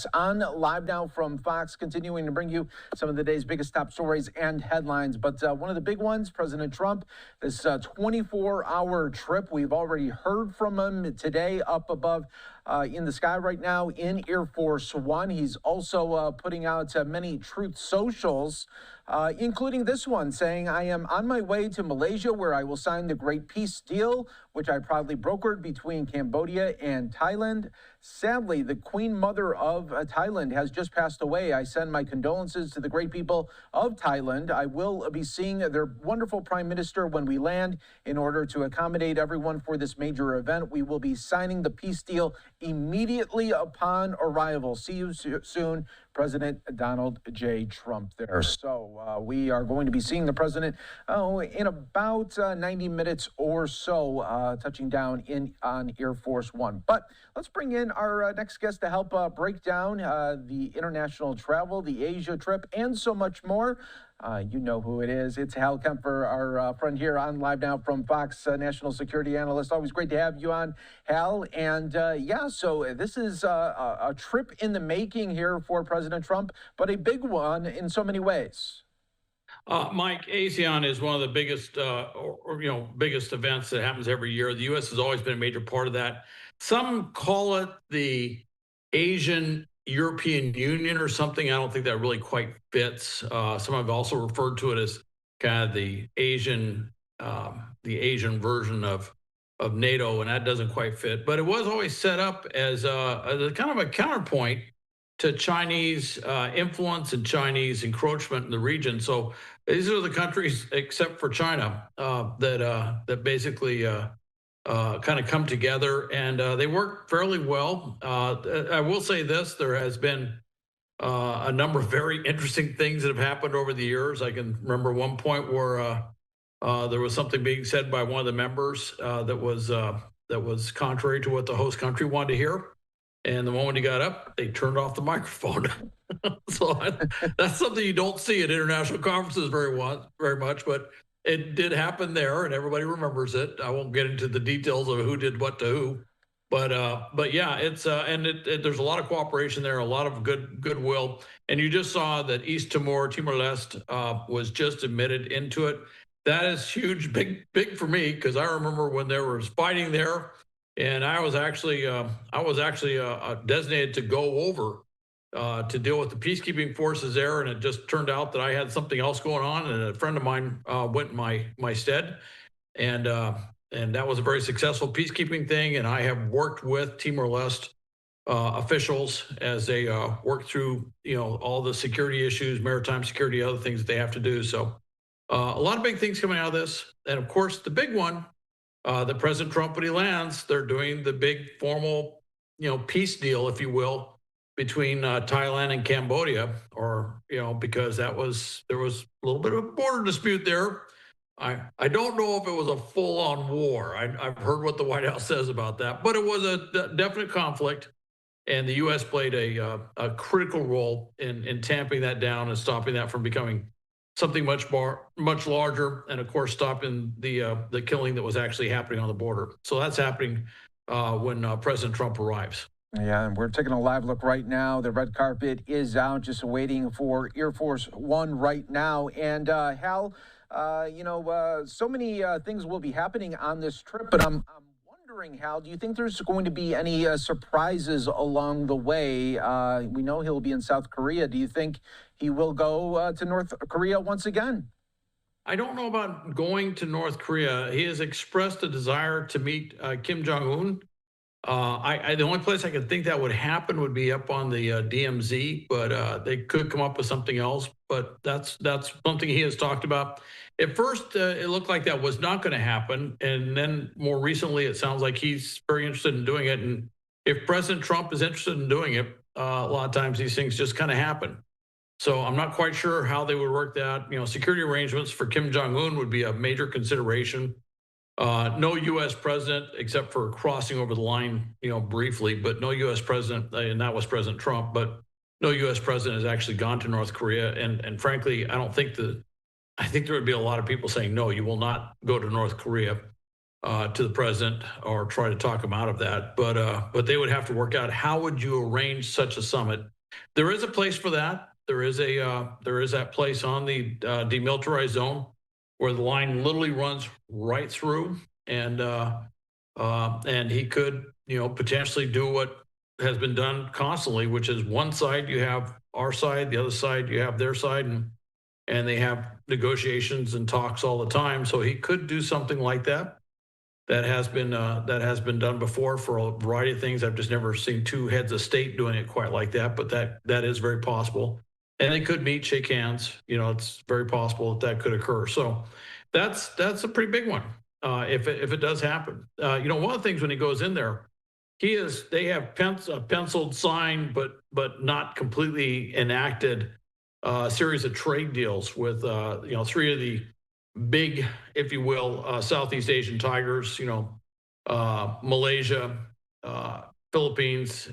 us on Live Now from Fox, continuing to bring you some of the day's biggest top stories and headlines. But one of the big ones, President Trump, this 24-hour trip. We've already heard from him today up above in the sky right now in Air Force One. He's also putting out many truth socials, including this one saying, "I am on my way to Malaysia where I will sign the Great Peace Deal, which I proudly brokered between Cambodia and Thailand. Sadly, the Queen Mother of Thailand has just passed away. I send my condolences to the great people of Thailand. I will be seeing their wonderful Prime Minister when we land in order to accommodate everyone for this major event. We will be signing the peace deal immediately upon arrival. See you soon, President Donald J. Trump." There. So we are going to be seeing the president in about 90 minutes or so, touching down on Air Force One. But let's bring in our next guest to help break down the international travel, the Asia trip, and so much more. You know who it is. It's Hal Kempfer, our friend here on Live Now from Fox, National Security Analyst. Always great to have you on, Hal. And yeah, so this is a trip in the making here for President Trump, but a big one in so many ways. Mike, ASEAN is one of the biggest, biggest events that happens every year. The U.S. has always been a major part of that. Some call it the Asian European Union or something. I don't think that really quite fits. Some have also referred to it as kind of the Asian version of NATO, and that doesn't quite fit. But it was always set up as a kind of a counterpoint to Chinese influence and Chinese encroachment in the region. So these are the countries, except for China, that basically kind of come together, and they work fairly well. I will say this: there has been a number of very interesting things that have happened over the years. I can remember one point where there was something being said by one of the members that was contrary to what the host country wanted to hear. And the moment he got up, they turned off the microphone. So that's something you don't see at international conferences very much, but it did happen there, and everybody remembers it. I won't get into the details of who did what to who, but yeah, it's there's a lot of cooperation there, a lot of goodwill, and you just saw that East Timor-Leste was just admitted into it. That is huge, big for me, because I remember when there was fighting there. And I was actually designated to go over to deal with the peacekeeping forces there, and it just turned out that I had something else going on, and a friend of mine went in my stead, and that was a very successful peacekeeping thing. And I have worked with Timor-Leste officials as they work through all the security issues, maritime security, other things that they have to do. So a lot of big things coming out of this, and of course the big one. The President Trump, when he lands, they're doing the big formal, peace deal, if you will, between Thailand and Cambodia, or because there was a little bit of a border dispute there. I don't know if it was a full-on war. I've heard what the White House says about that, but it was a definite conflict, and the U.S. played a critical role in tamping that down and stopping that from becoming something much larger, and of course stopping the killing that was actually happening on the border. So that's happening when President Trump arrives. Yeah, and we're taking a live look right now. The red carpet is out, just waiting for Air Force One right now. And Hal, so many things will be happening on this trip, but I'm wondering, Hal, do you think there's going to be any surprises along the way? We know he'll be in South Korea. Do you think he will go to North Korea once again? I don't know about going to North Korea. He has expressed a desire to meet Kim Jong Un. The only place I could think that would happen would be up on the DMZ, but they could come up with something else. But that's something he has talked about. At first, it looked like that was not going to happen, and then more recently, it sounds like he's very interested in doing it. And if President Trump is interested in doing it, a lot of times these things just kind of happen. So I'm not quite sure how they would work that. Security arrangements for Kim Jong Un would be a major consideration. No U.S. president, except for crossing over the line, briefly, but no U.S. president, and that was President Trump, but no U.S. president has actually gone to North Korea. And frankly, I think there would be a lot of people saying, no, you will not go to North Korea. to the president or try to talk him out of that. But they would have to work out how would you arrange such a summit. There is a place for that. There is that place on the demilitarized zone where the line literally runs right through, and he could potentially do what has been done constantly, which is one side you have our side, the other side you have their side, and they have negotiations and talks all the time. So he could do something like that. That has been done before for a variety of things. I've just never seen two heads of state doing it quite like that, but that is very possible. And they could meet, shake hands. It's very possible that could occur. So that's a pretty big one if it does happen. One of the things when he goes in there, they have penciled, signed, but not completely enacted series of trade deals with three of the big, if you will, Southeast Asian tigers, Malaysia, Philippines,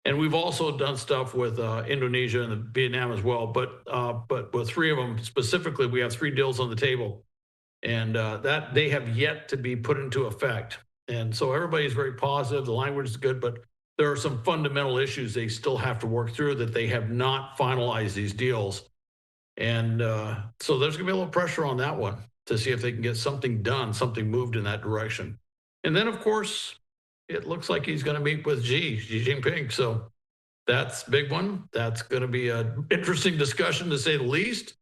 and we've also done stuff with Indonesia and Vietnam as well. But with three of them specifically, we have three deals on the table, and that they have yet to be put into effect. And so everybody's very positive. The language is good, but there are some fundamental issues they still have to work through that they have not finalized these deals. And so there's going to be a little pressure on that one to see if they can get something done, something moved in that direction. And then, of course, it looks like he's going to meet with Xi Jinping. So that's a big one. That's going to be an interesting discussion, to say the least.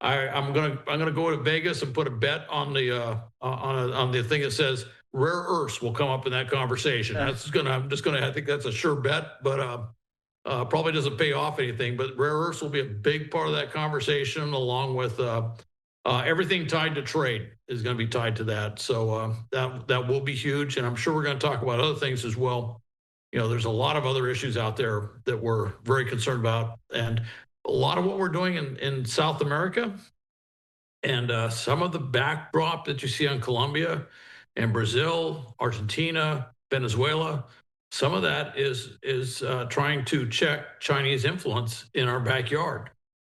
I'm going to go to Vegas and put a bet on the thing that says rare earths will come up in that conversation. I think that's a sure bet, but probably doesn't pay off anything, but rare earths will be a big part of that conversation, along with everything tied to trade is going to be tied to that. So that will be huge, and I'm sure we're going to talk about other things as well. There's a lot of other issues out there that we're very concerned about, and a lot of what we're doing in South America, and some of the backdrop that you see on Colombia and Brazil, Argentina, Venezuela. Some of that is trying to check Chinese influence in our backyard.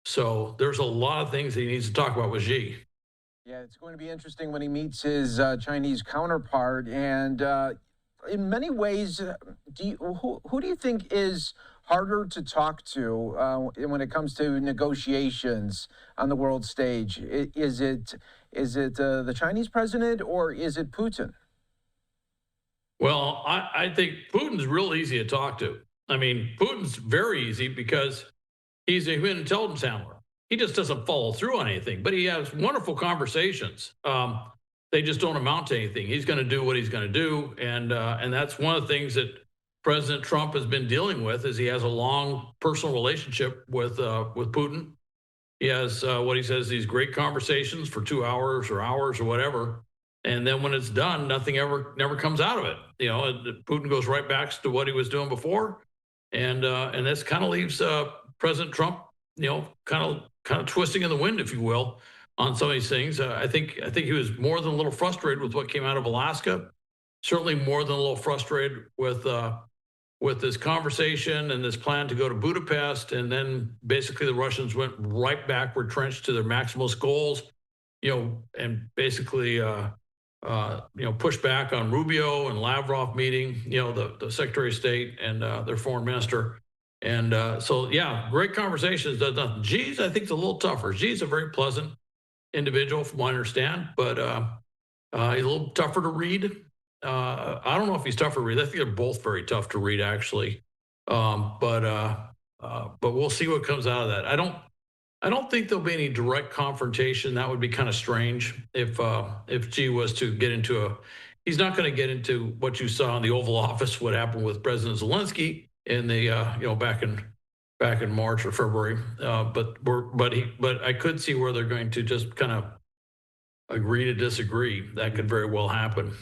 So there's a lot of things he needs to talk about with Xi. Yeah, it's going to be interesting when he meets his Chinese counterpart. And in many ways, who do you think is harder to talk to when it comes to negotiations on the world stage? Is it the Chinese president, or is it Putin? Well, I think Putin's real easy to talk to. I mean, Putin's very easy because he's a human intelligence handler. He just doesn't follow through on anything, but he has wonderful conversations. They just don't amount to anything. He's going to do what he's going to do, and that's one of the things that President Trump has been dealing with. Is he has a long personal relationship with Putin. He has what he says, these great conversations for 2 hours or hours or whatever. And then when it's done, nothing never comes out of it. Putin goes right back to what he was doing before, and this kind of leaves President Trump, kind of twisting in the wind, if you will, on some of these things. I think he was more than a little frustrated with what came out of Alaska. Certainly more than a little frustrated with this conversation and this plan to go to Budapest, and then basically the Russians went right back, retrenched to their maximalist goals, and basically. Push back on Rubio and Lavrov meeting, the Secretary of State and their foreign minister. And so, yeah, great conversations. Does nothing. Xi's, I think, is a little tougher. Xi's a very pleasant individual, from what I understand, but he's a little tougher to read. I don't know if he's tougher to read. I think they're both very tough to read, actually. But we'll see what comes out of that. I don't think there'll be any direct confrontation. That would be kind of strange if Xi was to get into he's not going to get into what you saw in the Oval Office, what happened with President Zelensky in the back in March or February. But I could see where they're going to just kind of agree to disagree. That could very well happen.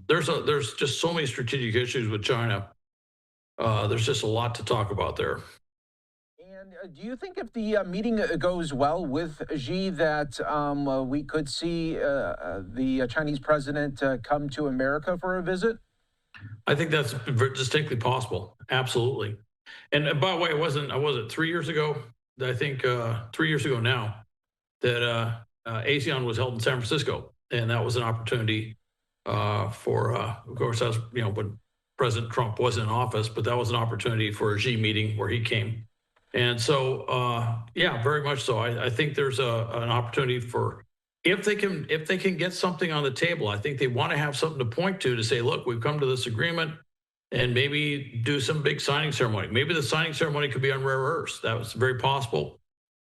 There's just so many strategic issues with China. There's just a lot to talk about there. And do you think if the meeting goes well with Xi that we could see the Chinese president come to America for a visit? I think that's distinctly possible. Absolutely. And by the way, was it 3 years ago? I think 3 years ago now that ASEAN was held in San Francisco, and that was an opportunity of course, that's, when President Trump wasn't in office, but that was an opportunity for a Xi meeting where he came. And so, yeah, very much so. I think there's an opportunity for, if they can get something on the table. I think they want to have something to point to say, look, we've come to this agreement, and maybe do some big signing ceremony. Maybe the signing ceremony could be on rare earths. That was very possible.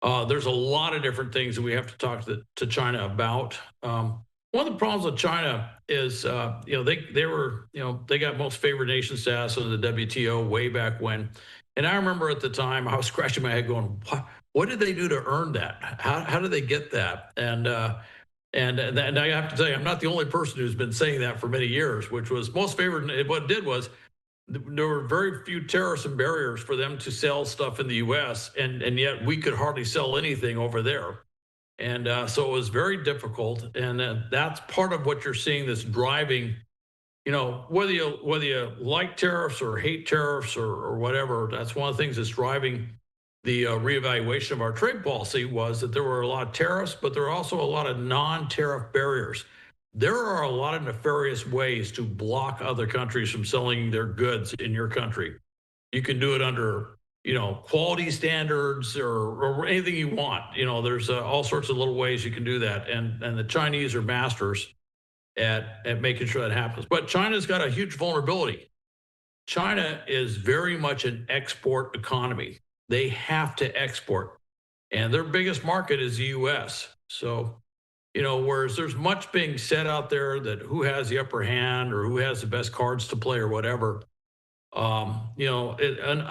There's a lot of different things that we have to talk to China about. One of the problems with China is, they were, they got most favored nation status under the WTO way back when. And I remember at the time I was scratching my head going, what did they do to earn that? How did they get that? And I have to tell you, I'm not the only person who's been saying that for many years, which was most favored. What it did was, there were very few tariffs and barriers for them to sell stuff in the U.S., and yet we could hardly sell anything over there. And so it was very difficult, and that's part of what you're seeing that's driving, whether you like tariffs or hate tariffs or whatever. That's one of the things that's driving the reevaluation of our trade policy, was that there were a lot of tariffs, but there are also a lot of non-tariff barriers. There are a lot of nefarious ways to block other countries from selling their goods in your country. You can do it under, quality standards or anything you want. There's all sorts of little ways you can do that. And the Chinese are masters at making sure that happens. But China's got a huge vulnerability. China is very much an export economy. They have to export, and their biggest market is the U.S. So, whereas there's much being said out there that who has the upper hand or who has the best cards to play or whatever,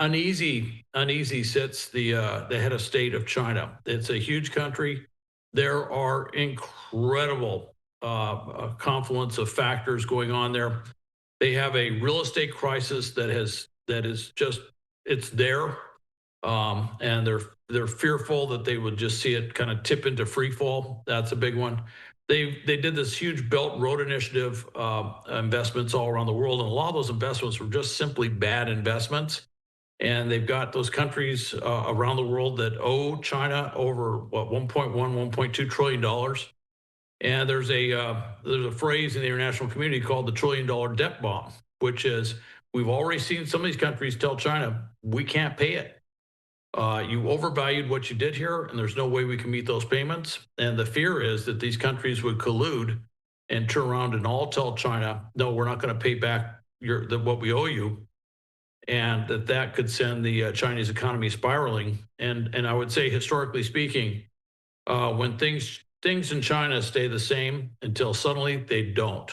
uneasy sits the head of state of China. It's a huge country. There are incredible confluence of factors going on there. They have a real estate crisis that is just, it's there, and they're fearful that they would just see it kind of tip into free fall. That's a big one. They did this huge Belt Road Initiative investments all around the world, and a lot of those investments were just simply bad investments. And they've got those countries around the world that owe China over 1.2 trillion dollars. And there's a phrase in the international community called the $1 trillion debt bomb, which is, we've already seen some of these countries tell China, we can't pay it. You overvalued what you did here, and there's no way we can meet those payments. And the fear is that these countries would collude and turn around and all tell China, no, we're not going to pay back what we owe you. And that could send the Chinese economy spiraling. And I would say, historically speaking, when things in China stay the same until suddenly they don't.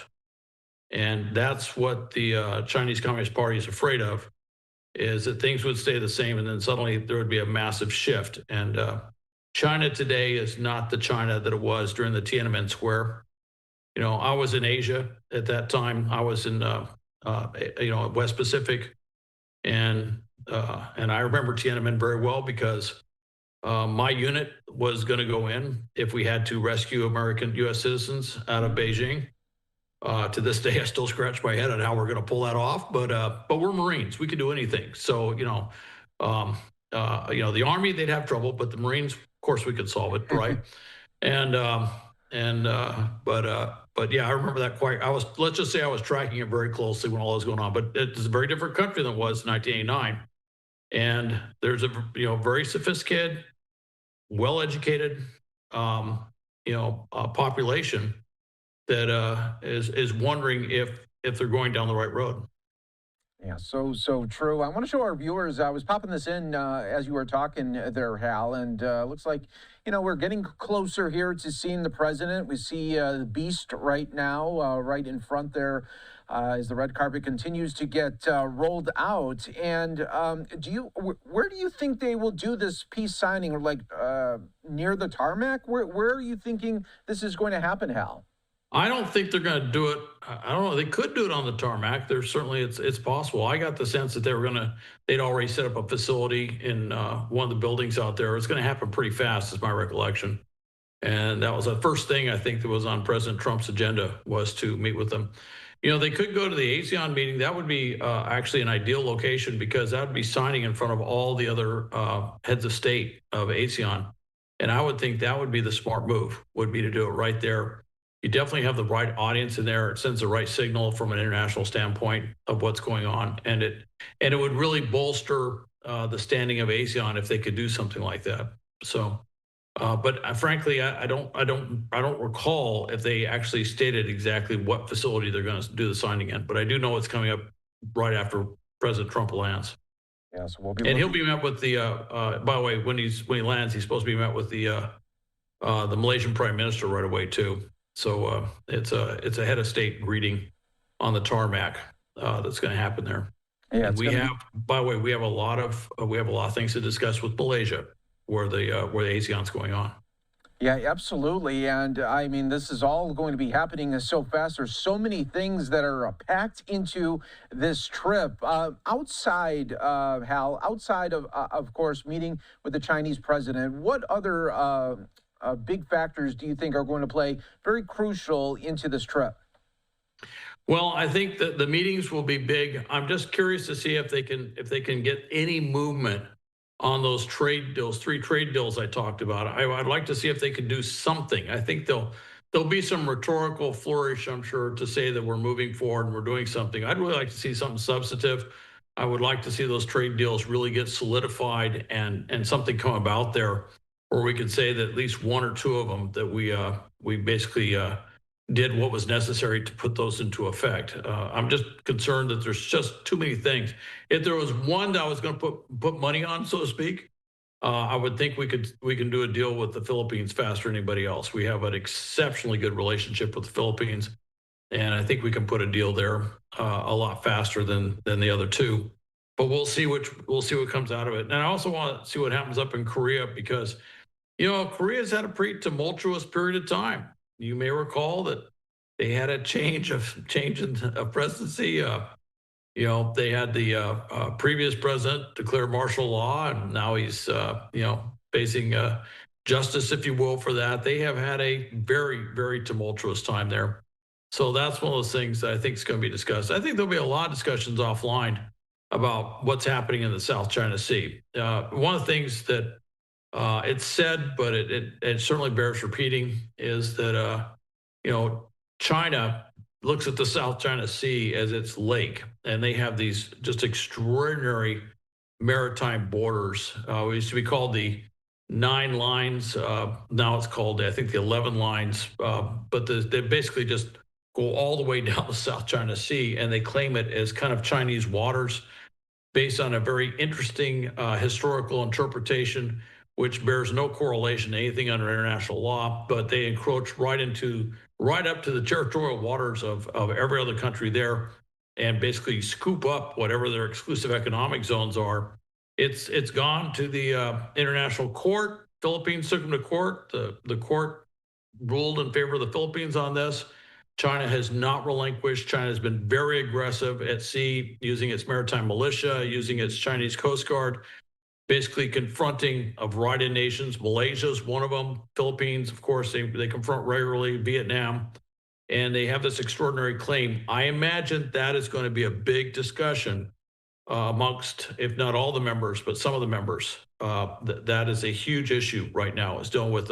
And that's what the Chinese Communist Party is afraid of, is that things would stay the same and then suddenly there would be a massive shift. And China today is not the China that it was during the Tiananmen Square. I was in Asia at that time. I was in West Pacific, and I remember Tiananmen very well because my unit was going to go in if we had to rescue American U.S. citizens out of Beijing. To this day, I still scratch my head on how we're going to pull that off. But we're Marines; we can do anything. So the Army, they'd have trouble, but the Marines, of course, we could solve it, right? But yeah, I remember that quite. Let's just say I was tracking it very closely when all that was going on. But it's a very different country than it was in 1989. And there's a very sophisticated, well-educated, population that is wondering if they're going down the right road. Yeah, so true. I want to show our viewers. I was popping this in as you were talking there, Hal, and looks like we're getting closer here to seeing the president. We see the beast right now, right in front there, as the red carpet continues to get rolled out. And where do you think they will do this peace signing, or like near the tarmac? Where are you thinking this is going to happen, Hal? I don't think they're going to do it. I don't know. They could do it on the tarmac. There's certainly, it's possible. I got the sense that they'd already set up a facility in one of the buildings out there. It's going to happen pretty fast, is my recollection. And that was the first thing I think that was on President Trump's agenda, was to meet with them. They could go to the ASEAN meeting. That would be actually an ideal location, because that would be signing in front of all the other heads of state of ASEAN. And I would think that would be the smart move, would be to do it right there. you definitely have the right audience in there. It sends the right signal from an international standpoint of what's going on, and it would really bolster the standing of ASEAN if they could do something like that. So, but frankly, I don't recall if they actually stated exactly what facility they're going to do the signing in. But I do know it's coming up right after President Trump lands. Yeah, so we'll be And he'll looking. be met with the. By the way, when he lands, he's supposed to be met with the Malaysian Prime Minister right away too. So it's a head of state greeting on the tarmac that's going to happen there. Yeah, And we have, by the way, we have a lot of things to discuss with Malaysia, where the ASEAN's going on. Yeah, absolutely. And I mean, this is all going to be happening so fast. There's so many things that are packed into this trip. Outside, Hal, outside of course, meeting with the Chinese president, what other big factors do you think are going to play very crucial into this trip? Well, I think that the meetings will be big. I'm just curious to see if they can get any movement on those trade deals, 3 trade deals I talked about. I'd like to see if they can do something. I think there'll be some rhetorical flourish, I'm sure, to say that we're moving forward and we're doing something. I'd really like to see something substantive. I would like to see those trade deals really get solidified and something come about there, where we could say that at least 1 or 2 of them that we basically did what was necessary to put those into effect. I'm just concerned that there's just too many things. If there was one that I was going to put money on, so to speak, I would think we can do a deal with the Philippines faster than anybody else. We have an exceptionally good relationship with the Philippines, and I think we can put a deal there a lot faster than the other 2. But we'll see what comes out of it. And I also want to see what happens up in Korea, because Korea's had a pretty tumultuous period of time. You may recall that they had a change in presidency. They had the previous president declare martial law, and now he's facing justice, if you will, for that. They have had a very, very tumultuous time there. So that's one of those things that I think is going to be discussed. I think there'll be a lot of discussions offline about what's happening in the South China Sea. One of the things that it's said, but it certainly bears repeating, is that China looks at the South China Sea as its lake, and they have these just extraordinary maritime borders. It used to be called the 9 lines. Now it's called, I think, the 11 lines. But they basically just go all the way down the South China Sea, and they claim it as kind of Chinese waters, based on a very interesting historical interpretation, which bears no correlation to anything under international law, but they encroach right up to the territorial waters of every other country there, and basically scoop up whatever their exclusive economic zones are. It's gone to the international court. Philippines took them to court. The court ruled in favor of the Philippines on this. China has not relinquished. China has been very aggressive at sea, using its maritime militia, using its Chinese Coast Guard, basically confronting a variety of nations. Malaysia is one of them. Philippines, of course, they confront regularly. Vietnam, and they have this extraordinary claim. I imagine that is going to be a big discussion amongst, if not all the members, but some of the members. That is a huge issue right now, is dealing with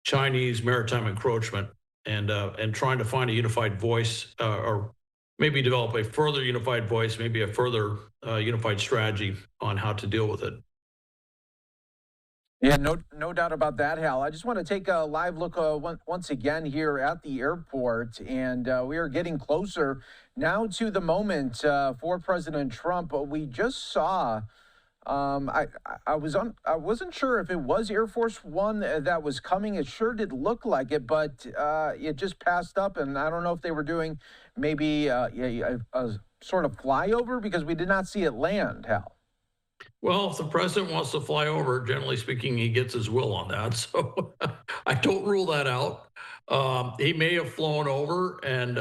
Chinese maritime encroachment and trying to find a unified voice, or maybe develop a further unified voice, maybe a further unified strategy on how to deal with it. Yeah, no doubt about that, Hal. I just want to take a live look once again here at the airport, and we are getting closer now to the moment for President Trump. We just saw. I wasn't sure if it was Air Force One that was coming. It sure did look like it, but it just passed up, and I don't know if they were doing maybe a sort of flyover, because we did not see it land, Hal. Well, if the president wants to fly over, generally speaking, he gets his will on that. So I don't rule that out. He may have flown over, and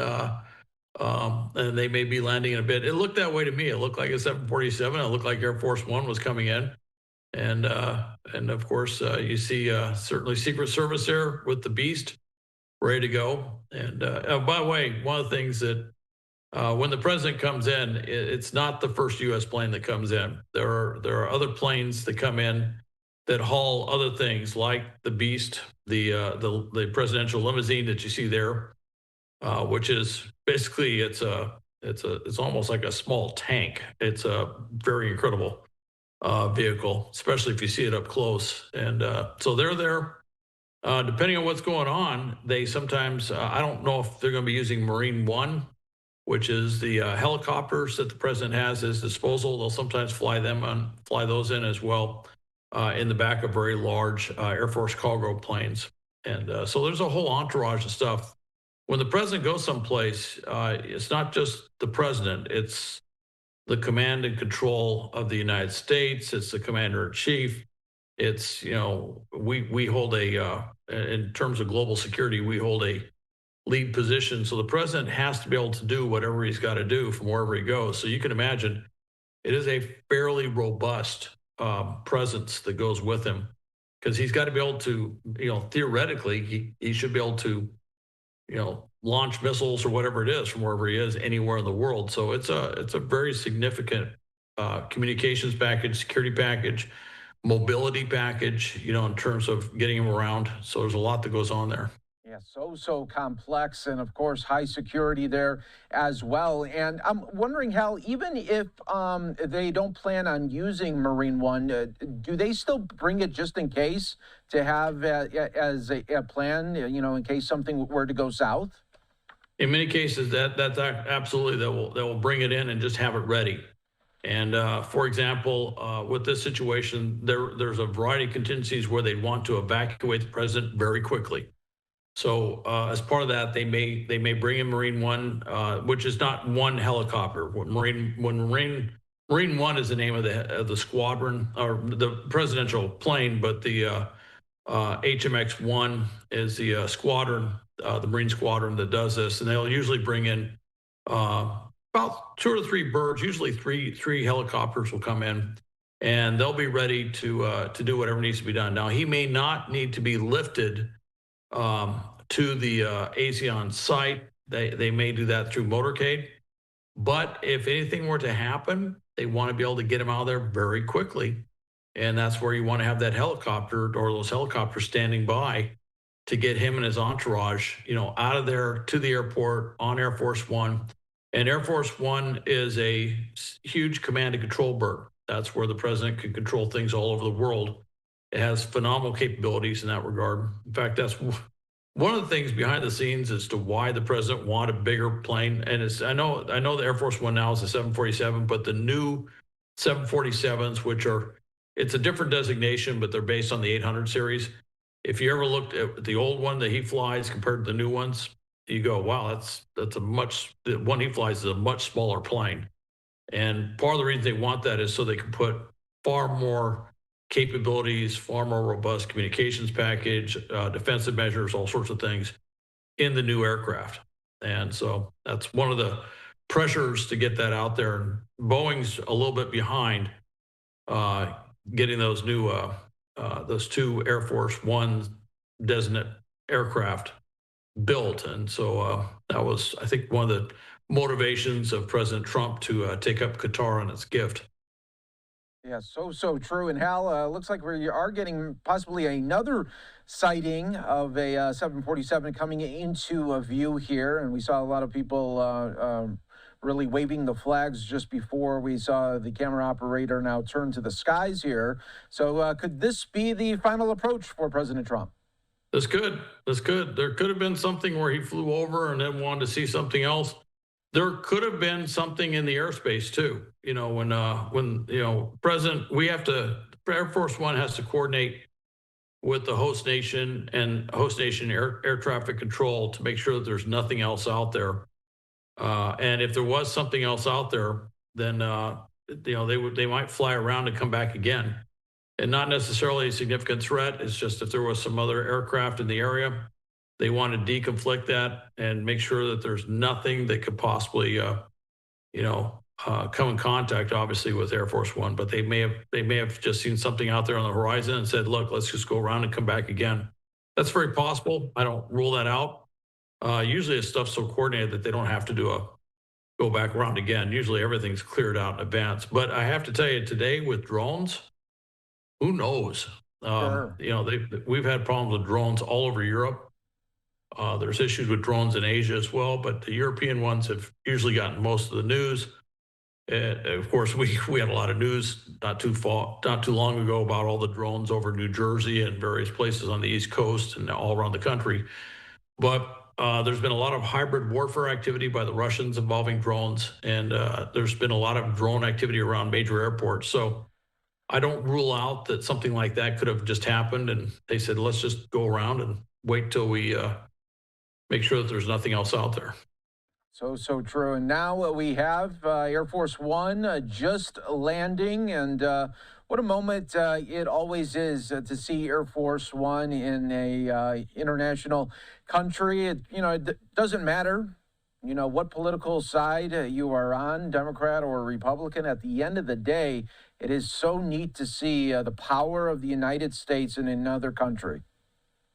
they may be landing in a bit. It looked that way to me. It looked like a 747. It looked like Air Force One was coming in. And of course, you see certainly Secret Service there with the Beast ready to go. And by the way, one of the things that when the president comes in, it's not the first U.S. plane that comes in. There are other planes that come in that haul other things like the Beast, the presidential limousine that you see there, which is basically it's almost like a small tank. It's a very incredible vehicle, especially if you see it up close. And so they're there. Depending on what's going on, they sometimes, I don't know if they're going to be using Marine One, which is the helicopters that the president has at his disposal. They'll sometimes fly those in as well in the back of very large Air Force cargo planes. And so there's a whole entourage of stuff. When the president goes someplace, it's not just the president, it's the command and control of the United States. It's the commander in chief. It's, we hold in terms of global security, we hold a lead position. So the president has to be able to do whatever he's got to do from wherever he goes. So you can imagine it is a fairly robust presence that goes with him, because he's got to be able to, theoretically, he should be able to, launch missiles or whatever it is from wherever he is anywhere in the world. So it's a very significant communications package, security package, mobility package, in terms of getting him around. So there's a lot that goes on there. Yeah, so complex, and of course, high security there as well. And I'm wondering, Hal, even if they don't plan on using Marine One, do they still bring it just in case to have as a plan, in case something were to go south? In many cases, that's absolutely, they will bring it in and just have it ready. And for example, with this situation, there's a variety of contingencies where they'd want to evacuate the president very quickly. So as part of that, they may bring in Marine One, which is not one helicopter. Marine One is the name of the squadron or the presidential plane, but the HMX One is the squadron, the Marine squadron that does this, and they'll usually bring in about 2 or 3 birds. Usually three helicopters will come in, and they'll be ready to do whatever needs to be done. Now, he may not need to be lifted to the ASEAN site. They may do that through Motorcade. But if anything were to happen, they want to be able to get him out of there very quickly. And that's where you want to have that helicopter or those helicopters standing by to get him and his entourage, out of there to the airport on Air Force One. And Air Force One is a huge command and control bird. That's where the president can control things all over the world. It has phenomenal capabilities in that regard. In fact, that's one of the things behind the scenes as to why the president wanted a bigger plane. And I know the Air Force One now is a 747, but the new 747s, it's a different designation, but they're based on the 800 series. If you ever looked at the old one that he flies compared to the new ones, you go, wow, the one he flies is a much smaller plane. And part of the reason they want that is so they can put far more capabilities, far more robust communications package, defensive measures, all sorts of things in the new aircraft. And so that's one of the pressures to get that out there. And Boeing's a little bit behind getting those new, those 2 Air Force One designate aircraft built. And so that was, I think, one of the motivations of President Trump to take up Qatar on its gift. Yeah, so true. And Hal, looks like we are getting possibly another sighting of a 747 coming into view here. And we saw a lot of people really waving the flags just before we saw the camera operator now turn to the skies here. So could this be the final approach for President Trump? That's good. That's good. There could have been something where he flew over and then wanted to see something else. There could have been something in the airspace too. When President, Air Force One has to coordinate with the host nation and host nation air traffic control to make sure that there's nothing else out there. And if there was something else out there, then they might fly around and come back again. And not necessarily a significant threat. It's just if there was some other aircraft in the area, they want to deconflict that and make sure that there's nothing that could possibly, come in contact, obviously, with Air Force One. But they may have just seen something out there on the horizon and said, "Look, let's just go around and come back again." That's very possible. I don't rule that out. Usually, it's stuff so coordinated that they don't have to go back around again. Usually, everything's cleared out in advance. But I have to tell you, today with drones, who knows? Sure. You know, we've had problems with drones all over Europe. There's issues with drones in Asia as well, but the European ones have usually gotten most of the news. Of course, we had a lot of news not too long ago about all the drones over New Jersey and various places on the East Coast and all around the country. But there's been a lot of hybrid warfare activity by the Russians involving drones, and there's been a lot of drone activity around major airports. So I don't rule out that something like that could have just happened, and they said, let's just go around and wait till we make sure that there's nothing else out there. So true. And now we have Air Force One just landing, and what a moment it always is to see Air Force One in a international country. It doesn't matter, what political side you are on, Democrat or Republican. At the end of the day, it is so neat to see the power of the United States in another country.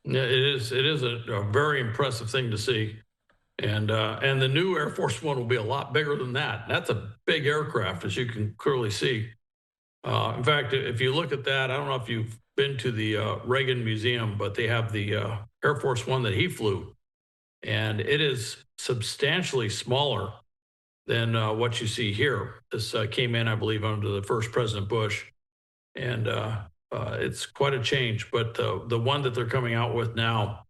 Yeah, it is. It is a very impressive thing to see. And the new Air Force One will be a lot bigger than that. That's a big aircraft, as you can clearly see. In fact, if you look at that, I don't know if you've been to the Reagan Museum, but they have the Air Force One that he flew, and it is substantially smaller than what you see here. This came in, I believe, under the first President Bush, and it's quite a change. But the one that they're coming out with now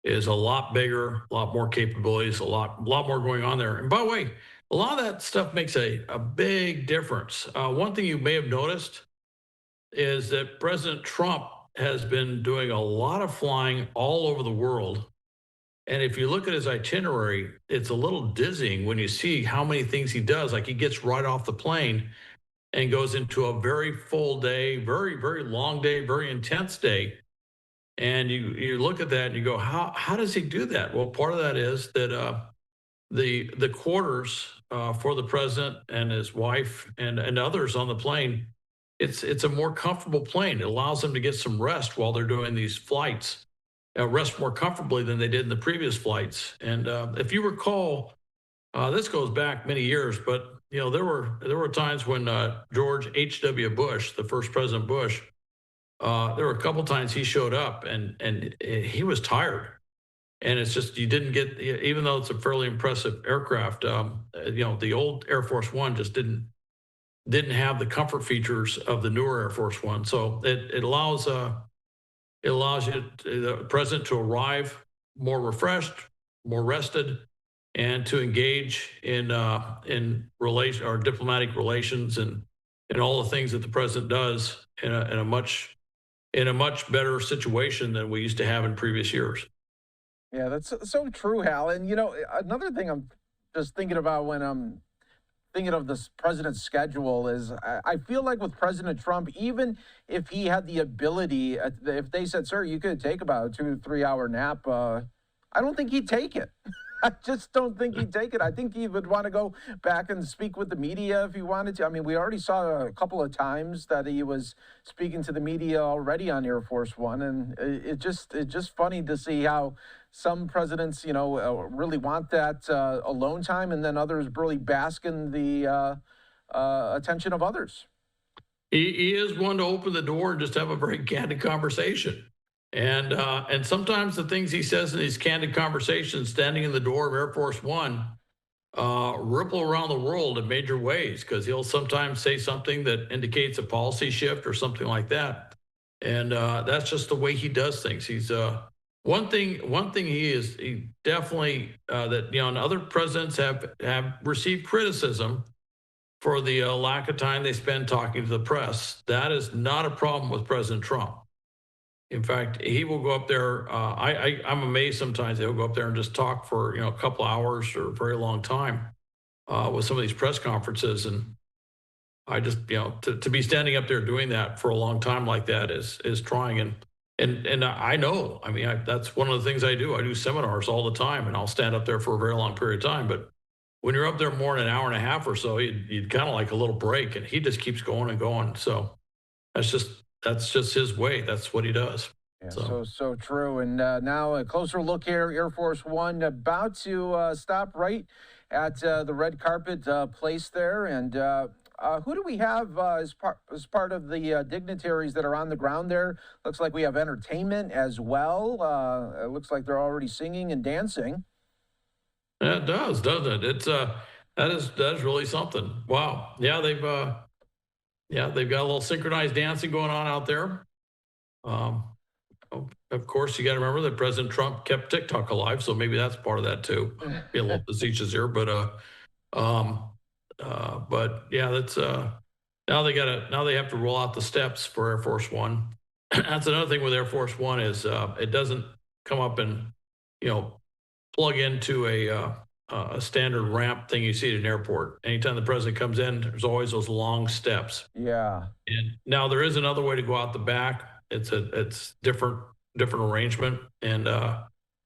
is a lot bigger, a lot more capabilities, a lot more going on there. And by the way, a lot of that stuff makes a big difference. One thing you may have noticed is that President Trump has been doing a lot of flying all over the world. And if you look at his itinerary, it's a little dizzying when you see how many things he does. Like he gets right off the plane and goes into a very full day, very, very long day, very intense day. And you look at that and you go, how does he do that? Well, part of that is that the quarters for the president and his wife and others on the plane, it's a more comfortable plane. It allows them to get some rest while they're doing these flights, rest more comfortably than they did in the previous flights. And if you recall, this goes back many years, but there were times when George H.W. Bush, the first President Bush, there were a couple times he showed up and he was tired, and it's just you didn't get, even though it's a fairly impressive aircraft, the old Air Force One just didn't have the comfort features of the newer Air Force One. So it allows the president to arrive more refreshed, more rested, and to engage in relation or diplomatic relations and all the things that the president does in a much better situation than we used to have in previous years. Yeah, that's so true, Hal. And another thing I'm just thinking about when I'm thinking of this president's schedule is I feel like with President Trump, even if he had the ability, if they said, "Sir, you could take about a 2 to 3 hour nap," I don't think he'd take it. I just don't think he'd take it. I think he would want to go back and speak with the media if he wanted to. I mean, we already saw a couple of times that he was speaking to the media already on Air Force One, and it's just funny to see how some presidents, really want that alone time, and then others really bask in the attention of others. He is one to open the door and just have a very candid conversation. And sometimes the things he says in these candid conversations, standing in the door of Air Force One, ripple around the world in major ways, because he'll sometimes say something that indicates a policy shift or something like that. And that's just the way he does things. He's one thing he definitely that and other presidents have received criticism for the lack of time they spend talking to the press. That is not a problem with President Trump. In fact, he will go up there. I'm amazed sometimes he'll go up there and just talk for a couple hours or a very long time with some of these press conferences. And I just to be standing up there doing that for a long time like that is trying. And I know. I mean, that's one of the things I do. I do seminars all the time, and I'll stand up there for a very long period of time. But when you're up there more than an hour and a half or so, you'd kind of like a little break, and he just keeps going and going. So that's just his way. That's what he does. Yeah, so true. And now a closer look here. Air Force One about to stop right at the red carpet place there. And Who do we have as part of the dignitaries that are on the ground there? Looks like we have entertainment as well. It looks like they're already singing and dancing. Yeah, it does, doesn't it? It's that is really something. Wow. Yeah, they've got a little synchronized dancing going on out there. Um, of course, you got to remember that President Trump kept TikTok alive, so maybe that's part of that too. Be a little facetious here, um, but yeah, that's now they have to roll out the steps for Air Force One. That's another thing with Air Force One is it doesn't come up and you know plug into a standard ramp thing you see at an airport. Anytime the president comes in, there's always those long steps. Yeah. And now there is another way to go out the back. It's different arrangement. And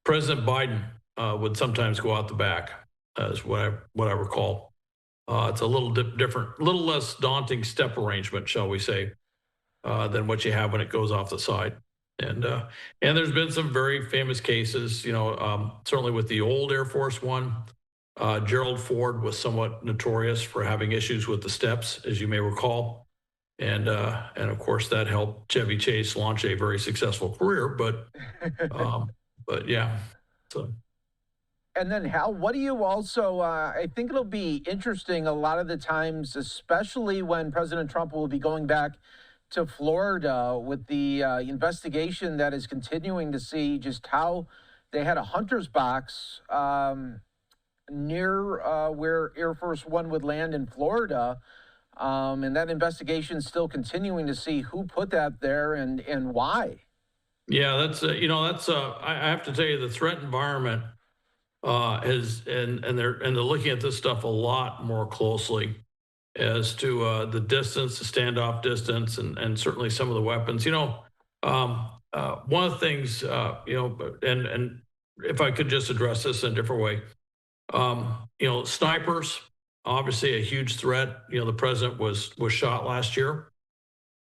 President Biden would sometimes go out the back, is what I recall. It's a little different, little less daunting step arrangement, shall we say, than what you have when it goes off the side. And there's been some very famous cases, certainly with the old Air Force One. Gerald Ford was somewhat notorious for having issues with the steps, as you may recall, and of course that helped Chevy Chase launch a very successful career. But yeah, so. And then, Hal, what do you also? I think it'll be interesting a lot of the times, especially when President Trump will be going back to Florida with the investigation that is continuing to see just how they had a hunter's box near where Air Force One would land in Florida. And that investigation is still continuing to see who put that there and why. Yeah, I have to tell you, the threat environment is and they're looking at this stuff a lot more closely as to the distance, the standoff distance, and certainly some of the weapons. One of the things, and if I could just address this in a different way, snipers, obviously a huge threat. The president was shot last year,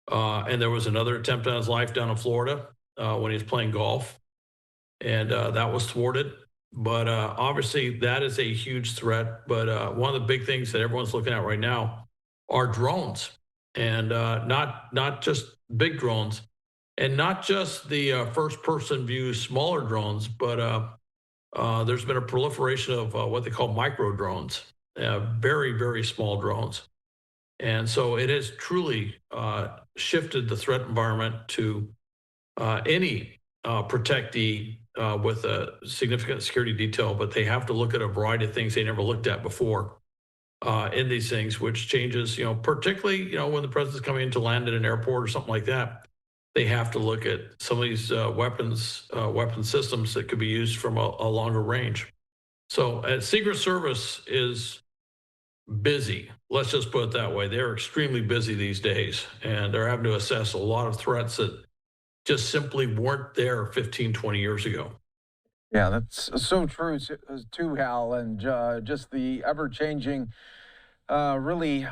and there was another attempt on his life down in Florida when he was playing golf, and that was thwarted. But obviously, that is a huge threat. But one of the big things that everyone's looking at right now are drones, and not just big drones, and not just the first-person view smaller drones, but there's been a proliferation of what they call micro drones, very, very small drones. And so it has truly shifted the threat environment to any protectee with a significant security detail, but they have to look at a variety of things they never looked at before in these things, which changes, particularly, when the president's coming in to land at an airport or something like that. They have to look at some of these weapon systems that could be used from a longer range. So Secret Service is busy. Let's just put it that way. They're extremely busy these days, and they're having to assess a lot of threats that just simply weren't there 15, 20 years ago. Yeah, that's so true too, Hal, and just the ever-changing, really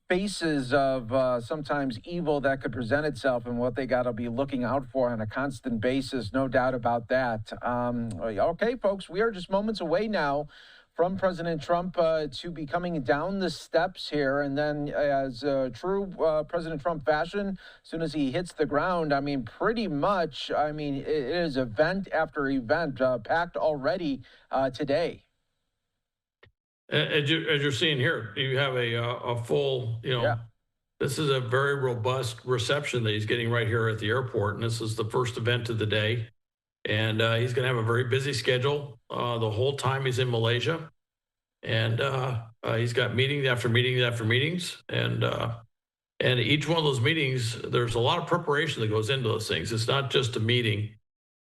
faces of sometimes evil that could present itself and what they got to be looking out for on a constant basis. No doubt about that. Okay, folks, we are just moments away now from President Trump to be coming down the steps here. And then as true President Trump fashion, as soon as he hits the ground, pretty much, it is event after event packed already today. As you're seeing here, you have a full, Yeah. This is a very robust reception that he's getting right here at the airport. And this is the first event of the day. And he's going to have a very busy schedule the whole time he's in Malaysia. And he's got meetings after meetings after meetings. And each one of those meetings, there's a lot of preparation that goes into those things. It's not just a meeting.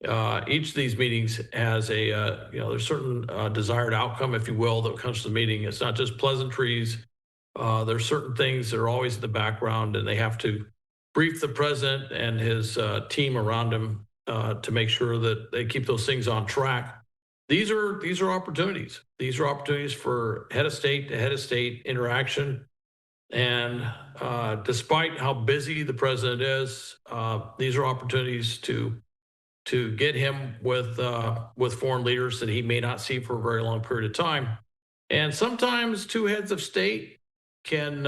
Each of these meetings has there's certain desired outcome, if you will, that comes to the meeting. It's not just pleasantries. There's certain things that are always in the background, and they have to brief the president and his team around him to make sure that they keep those things on track. These are opportunities. These are opportunities for head of state to head of state interaction. And despite how busy the president is, these are opportunities to get him with foreign leaders that he may not see for a very long period of time. And sometimes two heads of state can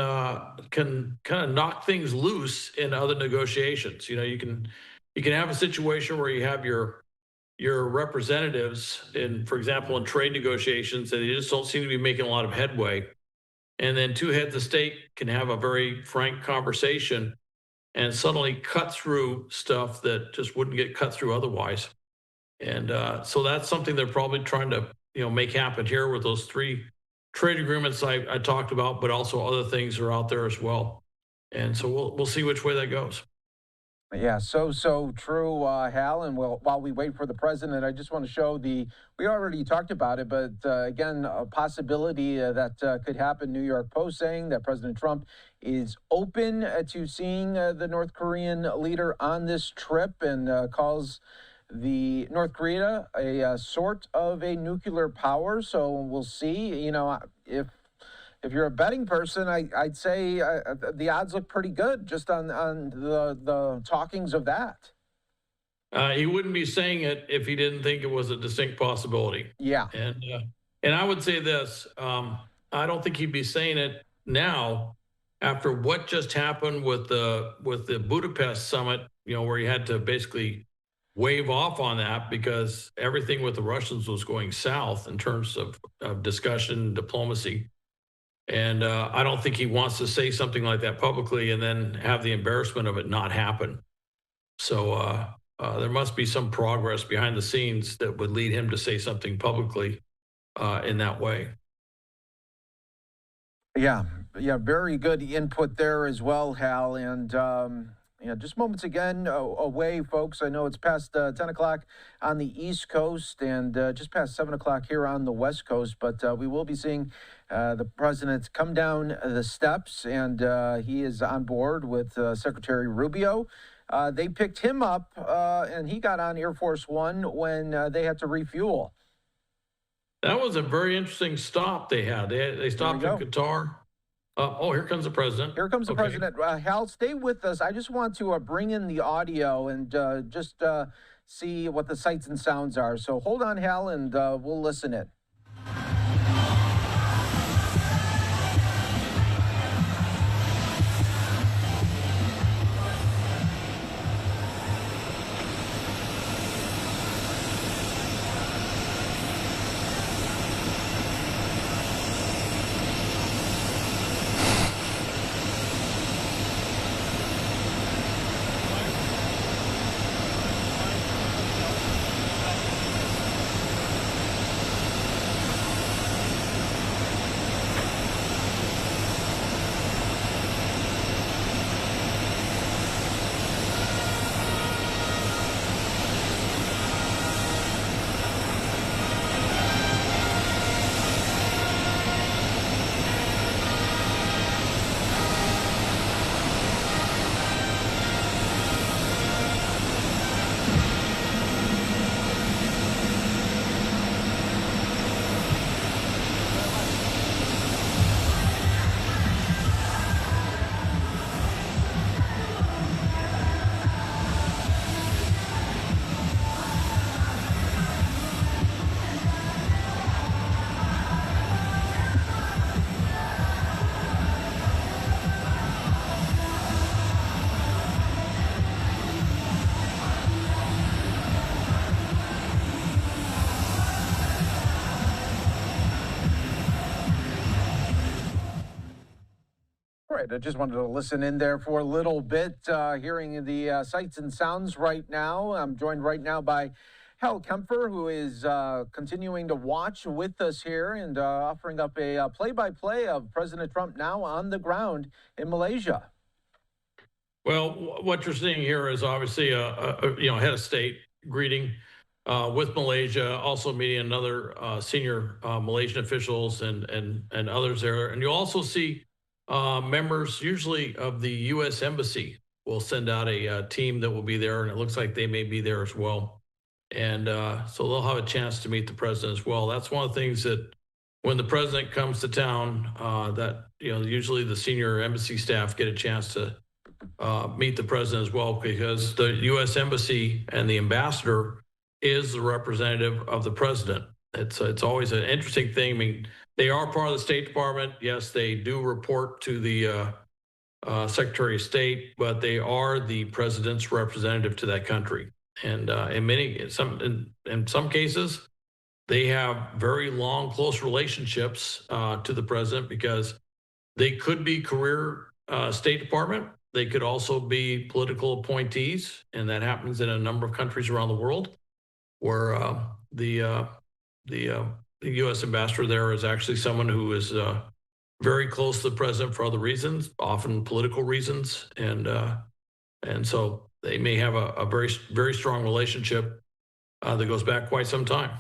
kind of knock things loose in other negotiations. You know, you can have a situation where you have your representatives in, for example, in trade negotiations, and they just don't seem to be making a lot of headway. And then two heads of state can have a very frank conversation and suddenly cut through stuff that just wouldn't get cut through otherwise. And so that's something they're probably trying to, make happen here with those three trade agreements I talked about, but also other things are out there as well. And so we'll see which way that goes. Yeah, so true, Hal. And while we wait for the president, I just want to show we already talked about it, but again, a possibility that could happen. New York Post saying that President Trump is open to seeing the North Korean leader on this trip and calls the North Korea a sort of a nuclear power. So we'll see, if you're a betting person, I'd say the odds look pretty good just on the talkings of that. He wouldn't be saying it if he didn't think it was a distinct possibility. Yeah. And I would say this, I don't think he'd be saying it now after what just happened with the Budapest summit, where he had to basically wave off on that because everything with the Russians was going south in terms of discussion, diplomacy. And I don't think he wants to say something like that publicly and then have the embarrassment of it not happen. So there must be some progress behind the scenes that would lead him to say something publicly in that way. Yeah, very good input there as well, Hal. And just moments again away, folks. I know it's past 10 o'clock on the East Coast and just past 7 o'clock here on the West Coast, but we will be seeing the president come down the steps, and he is on board with Secretary Rubio. They picked him up, and he got on Air Force One when they had to refuel. That was a very interesting stop they had. They stopped in Qatar. Here comes the president. Here comes the president. Hal, stay with us. I just want to bring in the audio and just see what the sights and sounds are. So hold on, Hal, and we'll listen in. I just wanted to listen in there for a little bit, hearing the sights and sounds right now. I'm joined right now by Hal Kempfer, who is continuing to watch with us here and offering up a play-by-play of President Trump now on the ground in Malaysia. Well, what you're seeing here is obviously a head of state greeting with Malaysia, also meeting another senior Malaysian officials and others there. And you'll also see members usually of the U.S. Embassy will send out a team that will be there, and it looks like they may be there as well. And so they'll have a chance to meet the president as well. That's one of the things that when the president comes to town, that usually the senior embassy staff get a chance to meet the president as well, because the U.S. Embassy and the ambassador is the representative of the president. It's always an interesting thing. I mean, They are part of the State Department. Yes, they do report to the Secretary of State, but they are the president's representative to that country. And in some cases, they have very long, close relationships to the president, because they could be career State Department. They could also be political appointees, and that happens in a number of countries around the world, where the U.S. ambassador there is actually someone who is very close to the president for other reasons, often political reasons, and so they may have a very, very strong relationship that goes back quite some time.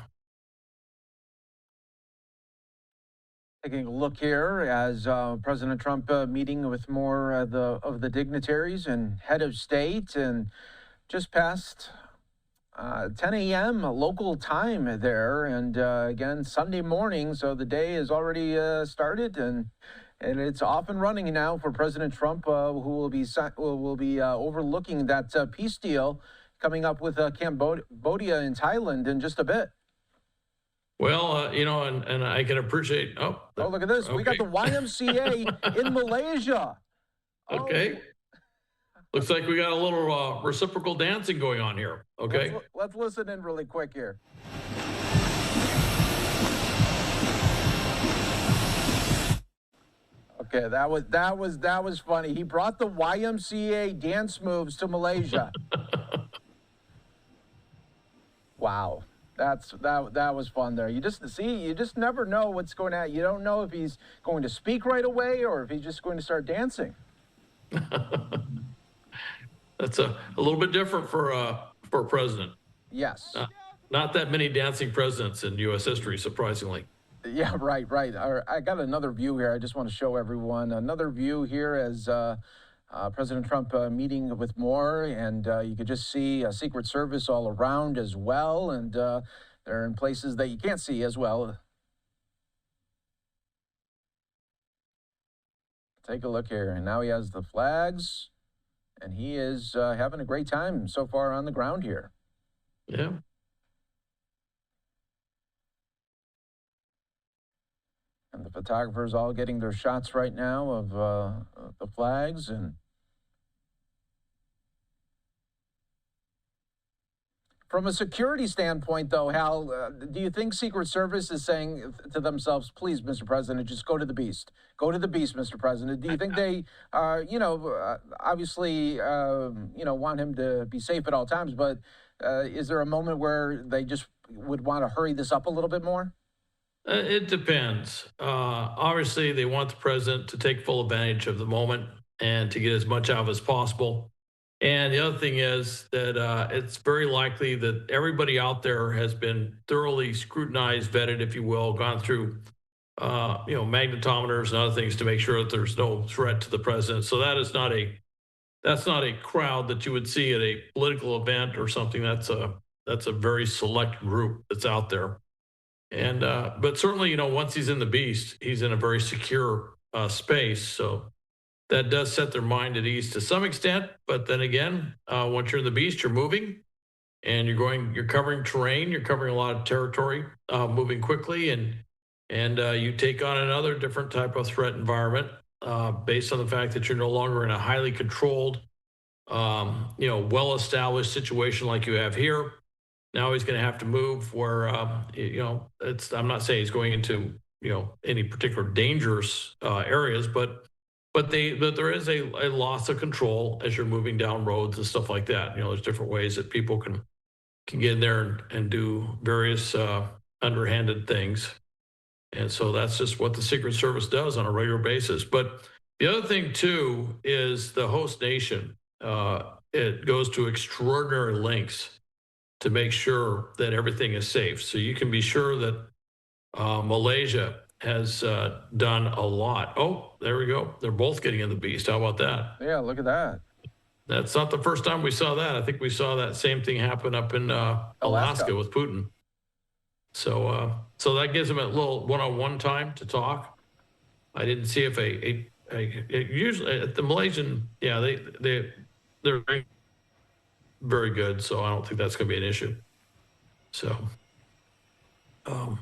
Taking a look here as President Trump meeting with more of the dignitaries and head of state, and just past 10 a.m. local time there, and again Sunday morning, so the day has already started, and it's off and running now for President Trump, who will be overlooking that peace deal coming up with Cambodia and Thailand in just a bit. Well, you know, and I can appreciate. Oh, look at this. Okay. We got the YMCA in Malaysia. Okay. Oh. Looks like we got a little reciprocal dancing going on here. Okay. Let's listen in really quick here. Okay, that was funny. He brought the YMCA dance moves to Malaysia. Wow. That was fun there. You just never know what's going on. You don't know if he's going to speak right away or if he's just going to start dancing. That's a little bit different for a president. Yes. Not that many dancing presidents in U.S. history, surprisingly. Yeah, right. I got another view here. I just want to show everyone another view here as President Trump meeting with more, and you could just see Secret Service all around as well, and they're in places that you can't see as well. Take a look here, and now he has the flags, and he is having a great time so far on the ground here. Yeah. And the photographers all getting their shots right now of the flags. And from a security standpoint, though, Hal, do you think Secret Service is saying to themselves, please, Mr. President, just go to the beast. Go to the beast, Mr. President. Do you think they, obviously, want him to be safe at all times, but is there a moment where they just would want to hurry this up a little bit more? It depends. Obviously, they want the president to take full advantage of the moment and to get as much out of as possible. And the other thing is that it's very likely that everybody out there has been thoroughly scrutinized, vetted, if you will, gone through, magnetometers and other things to make sure that there's no threat to the president. So that's not a crowd that you would see at a political event or something. That's a very select group that's out there. And but certainly, once he's in the beast, he's in a very secure space. So that does set their mind at ease to some extent. But then again, once you're in the beast, you're moving, and you're covering terrain, you're covering a lot of territory, moving quickly, and you take on another different type of threat environment based on the fact that you're no longer in a highly controlled, well-established situation like you have here. Now he's going to have to move where, I'm not saying he's going into, any particular dangerous areas, but there is a loss of control as you're moving down roads and stuff like that. There's different ways that people can get in there and do various underhanded things. And so that's just what the Secret Service does on a regular basis. But the other thing, too, is the host nation. It goes to extraordinary lengths to make sure that everything is safe. So you can be sure that Malaysia has done a lot. Oh, there we go. They're both getting in the beast. How about that? Yeah, look at that. That's not the first time we saw that. I think we saw that same thing happen up in Alaska with Putin. So that gives them a little one-on-one time to talk. I didn't see if usually at the Malaysian, yeah, they're very good, so I don't think that's going to be an issue. So,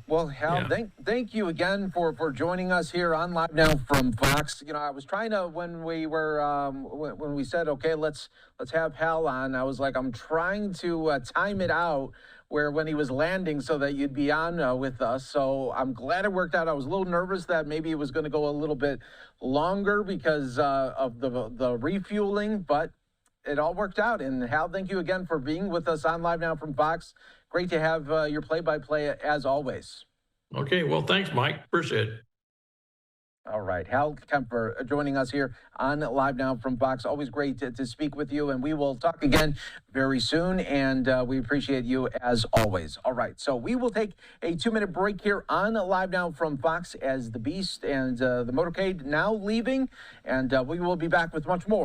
Well, Hal, Yeah. thank you again for joining us here on Live Now from Fox. You know, I was trying to when we were when we said okay, let's have Hal on. I was like, I'm trying to time it out where when he was landing so that you'd be on with us. So I'm glad it worked out. I was a little nervous that maybe it was going to go a little bit longer because of the refueling, but it all worked out. And Hal, thank you again for being with us on Live Now from Fox. Great to have your play-by-play as always. Okay. Well, thanks, Mike. Appreciate it. All right, Hal Kempfer joining us here on Live Now from Fox. Always great to speak with you, and we will talk again very soon, and we appreciate you as always. All right, so we will take a 2-minute break here on Live Now from Fox as the Beast and the Motorcade now leaving, and we will be back with much more.